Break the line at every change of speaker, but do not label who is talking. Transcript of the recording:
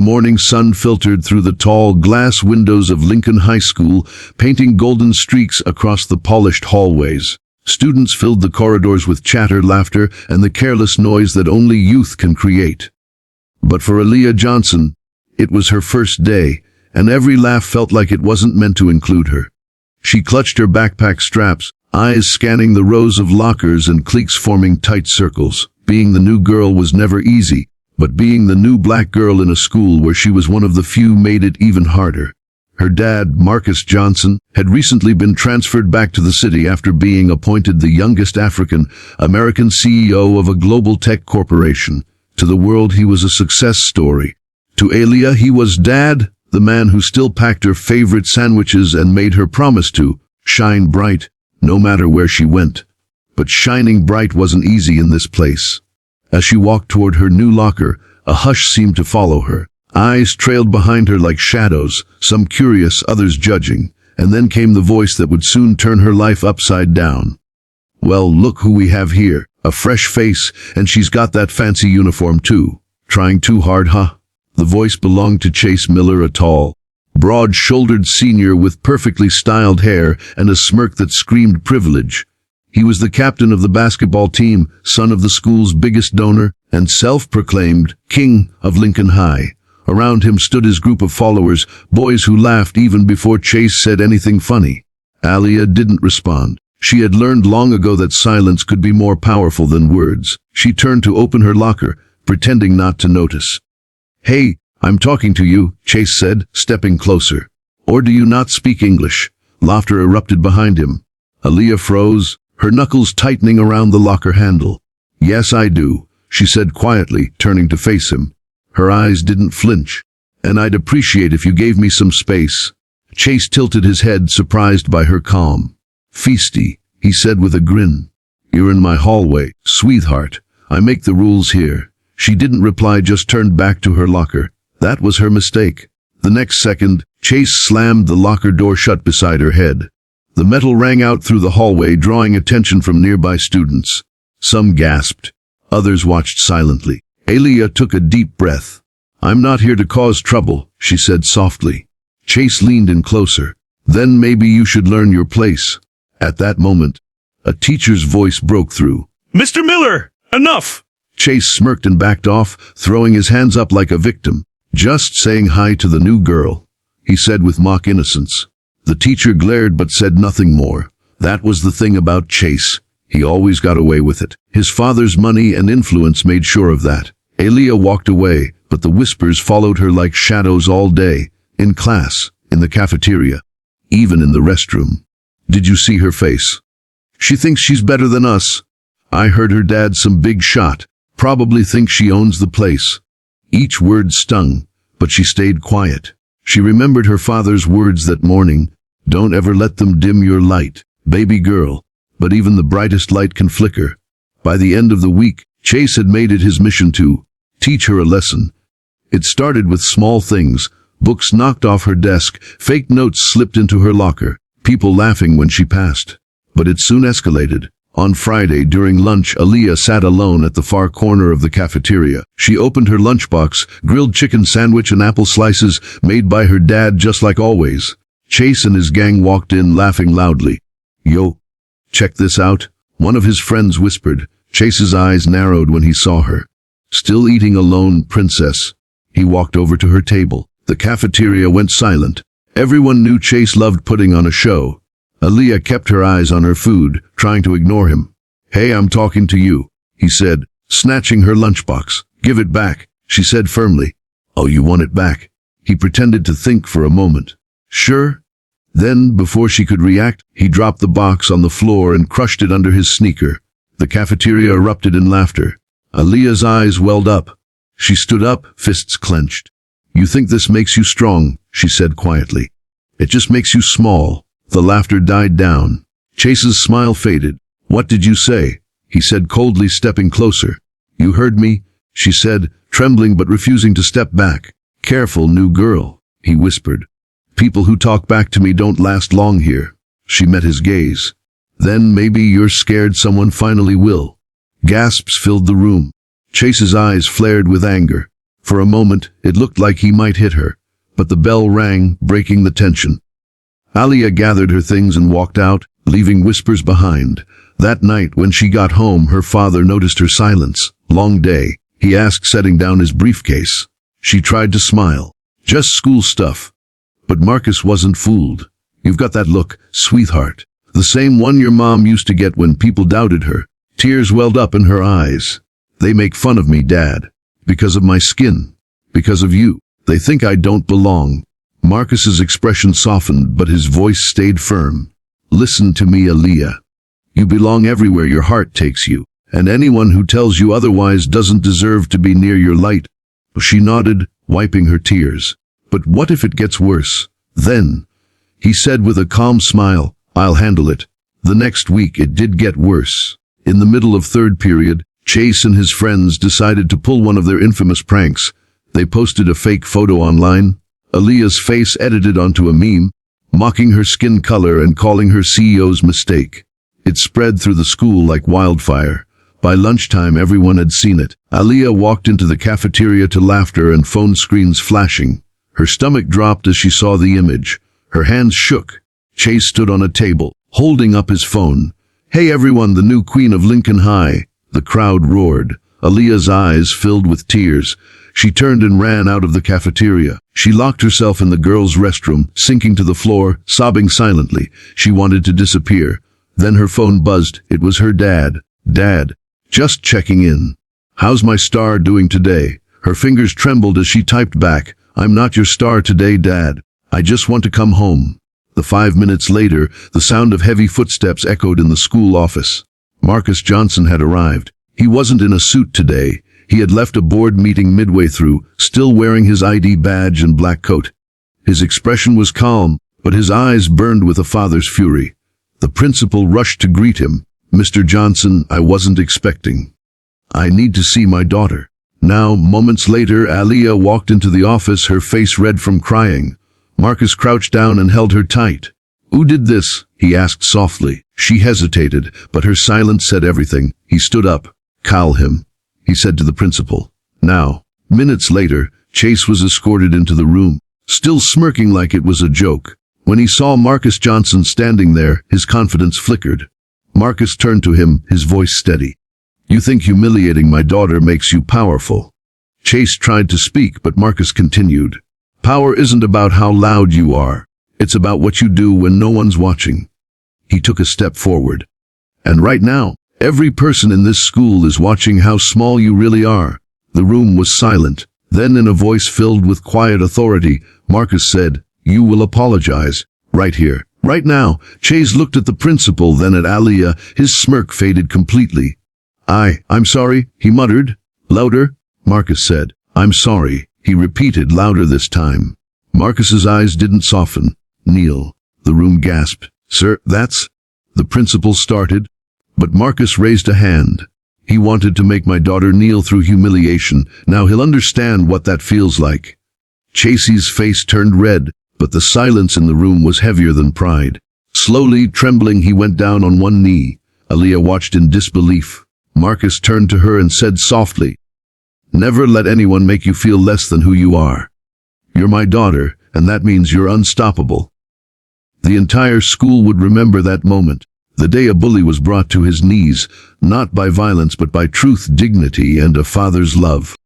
The morning sun filtered through the tall glass windows of Lincoln High School, painting golden streaks across the polished hallways. Students filled the corridors with chatter, laughter, and the careless noise that only youth can create. But for Aaliyah Johnson, it was her first day, and every laugh felt like it wasn't meant to include her. She clutched her backpack straps, eyes scanning the rows of lockers and cliques forming tight circles. Being the new girl was never easy, but being the new black girl in a school where she was one of the few made it even harder. Her dad, Marcus Johnson, had recently been transferred back to the city after being appointed the youngest African-American CEO of a global tech corporation. To the world, he was a success story. To Aaliyah, he was Dad, the man who still packed her favorite sandwiches and made her promise to shine bright, no matter where she went. But shining bright wasn't easy in this place. As she walked toward her new locker, a hush seemed to follow her. Eyes trailed behind her like shadows, some curious, others judging, and then came the voice that would soon turn her life upside down. "Well, look who we have here. A fresh face, and she's got that fancy uniform too. Trying too hard, huh?" The voice belonged to Chase Miller, a tall, broad-shouldered senior with perfectly styled hair and a smirk that screamed privilege. He was the captain of the basketball team, son of the school's biggest donor, and self-proclaimed king of Lincoln High. Around him stood his group of followers, boys who laughed even before Chase said anything funny. Aaliyah didn't respond. She had learned long ago that silence could be more powerful than words. She turned to open her locker, pretending not to notice. "Hey, I'm talking to you," Chase said, stepping closer. "Or do you not speak English?" Laughter erupted behind him. Aaliyah froze, her knuckles tightening around the locker handle. "Yes, I do," she said quietly, turning to face him. Her eyes didn't flinch. "And I'd appreciate if you gave me some space." Chase tilted his head, surprised by her calm. "Feisty," he said with a grin. "You're in my hallway, sweetheart. I make the rules here." She didn't reply, just turned back to her locker. That was her mistake. The next second, Chase slammed the locker door shut beside her head. The metal rang out through the hallway, drawing attention from nearby students. Some gasped. Others watched silently. Aaliyah took a deep breath. "I'm not here to cause trouble," she said softly. Chase leaned in closer. "Then maybe you should learn your place." At that moment, a teacher's voice broke through.
"Mr. Miller, enough!"
Chase smirked and backed off, throwing his hands up like a victim. "Just saying hi to the new girl," he said with mock innocence. The teacher glared but said nothing more. That was the thing about Chase. He always got away with it. His father's money and influence made sure of that. Aaliyah walked away, but the whispers followed her like shadows all day. In class, in the cafeteria, even in the restroom. "Did you see her face? She thinks she's better than us. I heard her dad some big shot. Probably thinks she owns the place." Each word stung, but she stayed quiet. She remembered her father's words that morning. "Don't ever let them dim your light, baby girl." But even the brightest light can flicker. By the end of the week, Chase had made it his mission to teach her a lesson. It started with small things. Books knocked off her desk, fake notes slipped into her locker, people laughing when she passed. But it soon escalated. On Friday, during lunch, Aaliyah sat alone at the far corner of the cafeteria. She opened her lunchbox, grilled chicken sandwich and apple slices, made by her dad just like always. Chase and his gang walked in, laughing loudly. "Yo, check this out," one of his friends whispered. Chase's eyes narrowed when he saw her. Still eating alone, princess. He walked over to her table. The cafeteria went silent. Everyone knew Chase loved putting on a show. Aaliyah kept her eyes on her food, trying to ignore him. "Hey, I'm talking to you," he said, snatching her lunchbox. "Give it back," she said firmly. "Oh, you want it back?" He pretended to think for a moment. "Sure." Then, before she could react, he dropped the box on the floor and crushed it under his sneaker. The cafeteria erupted in laughter. Aaliyah's eyes welled up. She stood up, fists clenched. "You think this makes you strong," she said quietly. "It just makes you small." The laughter died down. Chase's smile faded. "What did you say?" he said coldly, stepping closer. "You heard me," she said, trembling but refusing to step back. "Careful, new girl," he whispered. "People who talk back to me don't last long here." She met his gaze. "Then maybe you're scared someone finally will." Gasps filled the room. Chase's eyes flared with anger. For a moment, it looked like he might hit her, but the bell rang, breaking the tension. Aliyah gathered her things and walked out, leaving whispers behind. That night, when she got home, her father noticed her silence. "Long day?" he asked, setting down his briefcase. She tried to smile. "Just school stuff." But Marcus wasn't fooled. "You've got that look, sweetheart. The same one your mom used to get when people doubted her." Tears welled up in her eyes. "They make fun of me, Dad. Because of my skin. Because of you. They think I don't belong." Marcus's expression softened, but his voice stayed firm. "Listen to me, Aliyah. You belong everywhere your heart takes you, and anyone who tells you otherwise doesn't deserve to be near your light." She nodded, wiping her tears. "But what if it gets worse? Then," he said with a calm smile, "I'll handle it." The next week it did get worse. In the middle of third period, Chase and his friends decided to pull one of their infamous pranks. They posted a fake photo online, Aliyah's face edited onto a meme, mocking her skin color and calling her CEO's mistake. It spread through the school like wildfire. By lunchtime, everyone had seen it. Aliyah walked into the cafeteria to laughter and phone screens flashing. Her stomach dropped as she saw the image. Her hands shook. Chase stood on a table, holding up his phone. "Hey everyone, the new queen of Lincoln High." The crowd roared. Aliyah's eyes filled with tears. She turned and ran out of the cafeteria. She locked herself in the girls' restroom, sinking to the floor, sobbing silently. She wanted to disappear. Then her phone buzzed. It was her dad. "Dad, just checking in. How's my star doing today?" Her fingers trembled as she typed back, "I'm not your star today, Dad. I just want to come home." 5 minutes later, the sound of heavy footsteps echoed in the school office. Marcus Johnson had arrived. He wasn't in a suit today. He had left a board meeting midway through, still wearing his ID badge and black coat. His expression was calm, but his eyes burned with a father's fury. The principal rushed to greet him. "Mr. Johnson, I wasn't expecting. I need to see my daughter." Now, moments later, Aliyah walked into the office, her face red from crying. Marcus crouched down and held her tight. "Who did this?" he asked softly. She hesitated, but her silence said everything. He stood up. "Call him," he said to the principal. Now, minutes later, Chase was escorted into the room, still smirking like it was a joke. When he saw Marcus Johnson standing there, his confidence flickered. Marcus turned to him, his voice steady. "You think humiliating my daughter makes you powerful?" Chase tried to speak, but Marcus continued. "Power isn't about how loud you are. It's about what you do when no one's watching." He took a step forward. "And right now, every person in this school is watching how small you really are." The room was silent. Then, in a voice filled with quiet authority, Marcus said, "You will apologize. Right here. Right now." Chase looked at the principal, then at Aliyah. His smirk faded completely. I'm sorry," he muttered. "Louder," Marcus said. "I'm sorry," he repeated, louder this time. Marcus's eyes didn't soften. "Kneel." The room gasped. "Sir, that's—" the principal started, but Marcus raised a hand. "He wanted to make my daughter kneel through humiliation. Now he'll understand what that feels like." Chasey's face turned red, but the silence in the room was heavier than pride. Slowly, trembling, he went down on one knee. Aliyah watched in disbelief. Marcus turned to her and said softly, "Never let anyone make you feel less than who you are. You're my daughter, and that means you're unstoppable." The entire school would remember that moment, the day a bully was brought to his knees, not by violence but by truth, dignity, and a father's love.